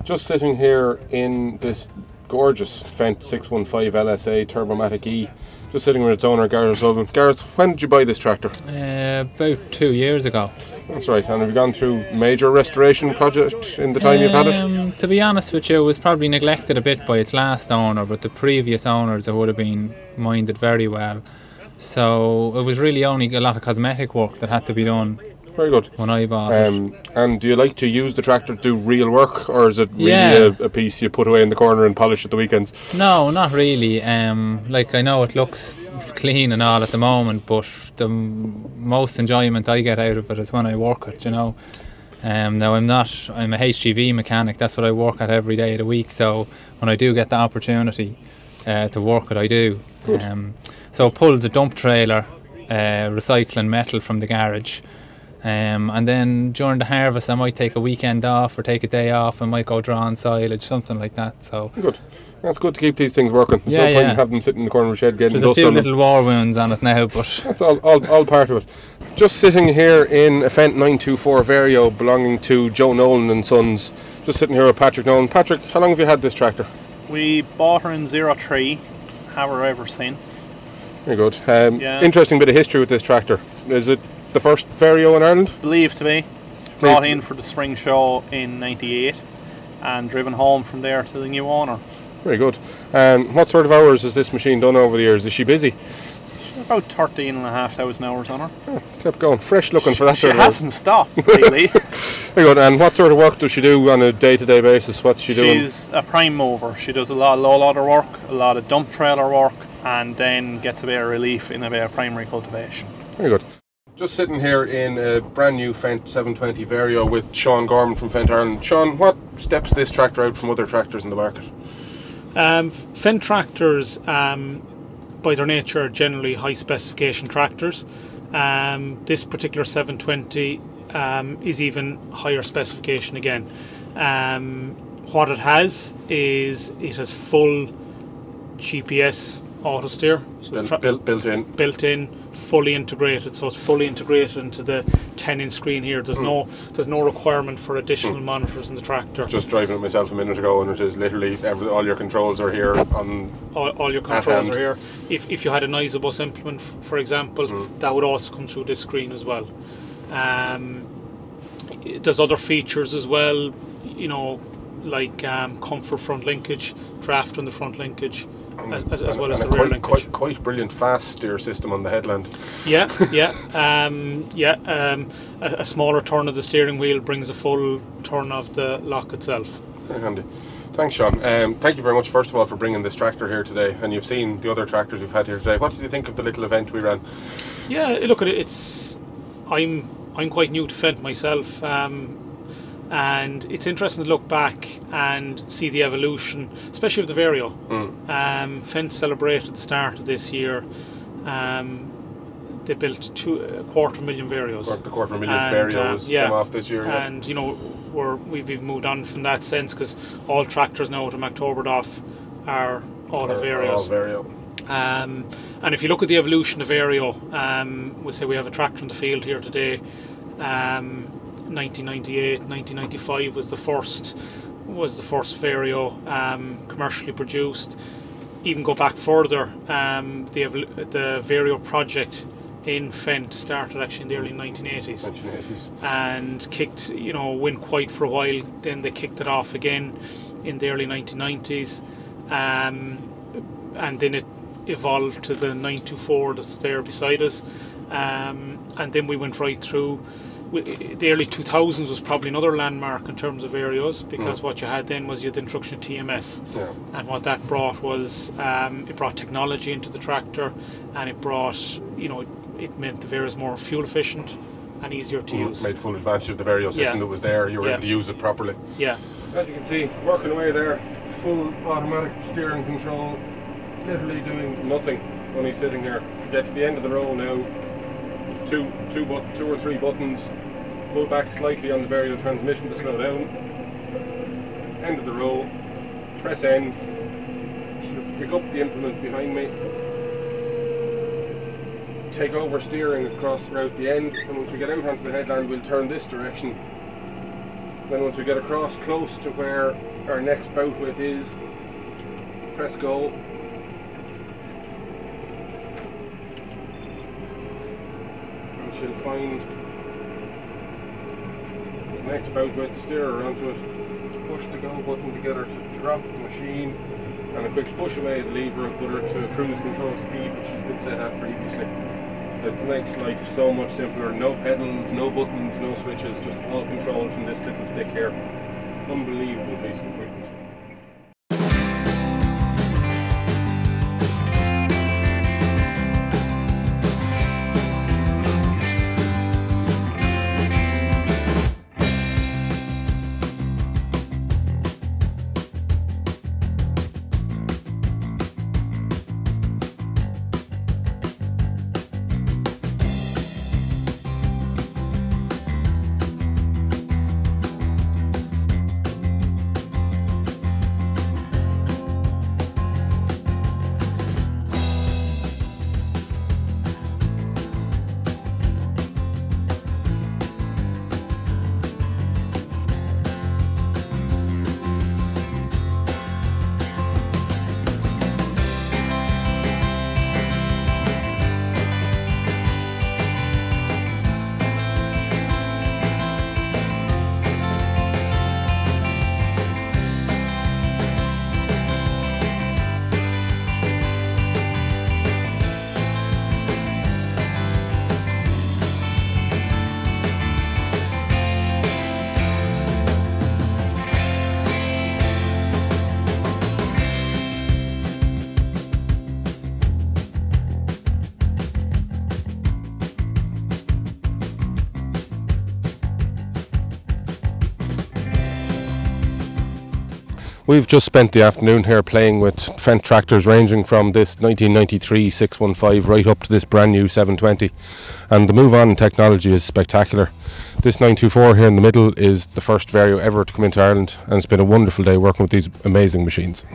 Just sitting here in this gorgeous Fendt 615 LSA Turbomatic E, just sitting with its owner Gareth Sullivan. Gareth, when did you buy this tractor? About 2 years ago. That's right. And have you gone through major restoration project in the time you've had it? To be honest with you, it was probably neglected a bit by its last owner, but the previous owners, it would have been minded very well. So it was really only a lot of cosmetic work that had to be done. Very good. When I bought it. And do you like to use the tractor to do real work, or is it really a piece you put away in the corner and polish at the weekends? No, not really. Like, I know it looks clean and all at the moment, but the most enjoyment I get out of it is when I work it, you know. Now I'm a HGV mechanic, that's what I work at every day of the week, so when I do get the opportunity to work it, I do. So it pulls a dump trailer, recycling metal from the garage. And then during the harvest I might take a weekend off or take a day off and might go draw on silage, something like that. So good. That's good to keep these things working. Yeah, no point in having them sitting in the corner of the shed getting dust on them. There's a few little war wounds on it now, but that's all part of it. Just sitting here in a Fendt 924 Vario belonging to Joe Nolan and Sons. Just sitting here with Patrick Nolan. Patrick, how long have you had this tractor? We bought her in 03, have her ever since. Very good. Interesting bit of history with this tractor. Is it the first Vario in Ireland? Believed to be. Brought in for the spring show in '98 and driven home from there to the new owner. Very good. And what sort of hours has this machine done over the years? Is she busy? About 13,500 hours on her. Oh, kept going. Fresh looking for that sort of work. She hasn't stopped, really. Very good. And what sort of work does she do on a day-to-day basis? What's she doing? She's a prime mover. She does a lot of low loader work, a lot of dump trailer work, and then gets a bit of relief in a bit of primary cultivation. Very good. Just sitting here in a brand new Fendt 720 Vario with Sean Gorman from Fendt Ireland. Sean, what steps this tractor out from other tractors in the market? Fendt tractors, by their nature, are generally high specification tractors. This particular 720 is even higher specification again. What it has is full GPS auto steer, so built in, fully integrated. So it's fully integrated into the 10-inch screen here. There's no requirement for additional monitors in the tractor. I was just driving it myself a minute ago, and it is literally all your controls are here on. All your controls are here. If you had a Bus implement, for example, that would also come through this screen as well. There's other features as well, you know, like comfort front linkage, draft on the front linkage. As well as the rear linkage. Quite brilliant fast steer system on the headland. A smaller turn of the steering wheel brings a full turn of the lock itself. Very handy. Thanks, Sean. Thank you very much, first of all, for bringing this tractor here today. And you've seen the other tractors we've had here today. What did you think of the little event we ran? Yeah, look at it. I'm quite new to Fendt myself. And it's interesting to look back and see the evolution, especially of the Vario. Fendt celebrated the start of this year. They built 250,000 Varios. The 250,000 Varios came off this year. Yeah. And you know, we've moved on from that sense, because all tractors now from October off are all Varios. All Vario. And if you look at the evolution of Vario, we'll say we have a tractor in the field here today. 1998, 1995 was the first Vario commercially produced. Even go back further, the Vario project in Fendt started actually in the early 1980s. And went quiet for a while. Then they kicked it off again in the early 1990s, and then it evolved to the 924 that's there beside us, and then we went right through. The early 2000s was probably another landmark in terms of Varios, because what you had then was you had the introduction of TMS, and what that brought was it brought technology into the tractor, and it brought, it meant the Varios more fuel efficient and easier to use. Made full advantage of the Vario system that was there. You were able to use it properly. Yeah. As you can see, working away there, full automatic steering control, literally doing nothing, only sitting here. To get to the end of the row now, two or three buttons. Pull back slightly on the Vario transmission to slow down. End of the row. Press end. Should pick up the implement behind me. Take over steering across throughout the end, and once we get out onto the headland, we'll turn this direction. Then once we get across close to where our next bout width is, press go. And she'll find the next bout width, steer her onto it, push the go button to get her to drop the machine, and a quick push away the lever and put her to cruise control speed, which has been set at previously. That makes life so much simpler. No pedals, no buttons, no switches, just all controls from this little stick here. Unbelievable piece of equipment. We've just spent the afternoon here playing with Fendt tractors ranging from this 1993 615 right up to this brand new 720, and the move on in technology is spectacular. This 924 here in the middle is the first Vario ever to come into Ireland, and it's been a wonderful day working with these amazing machines.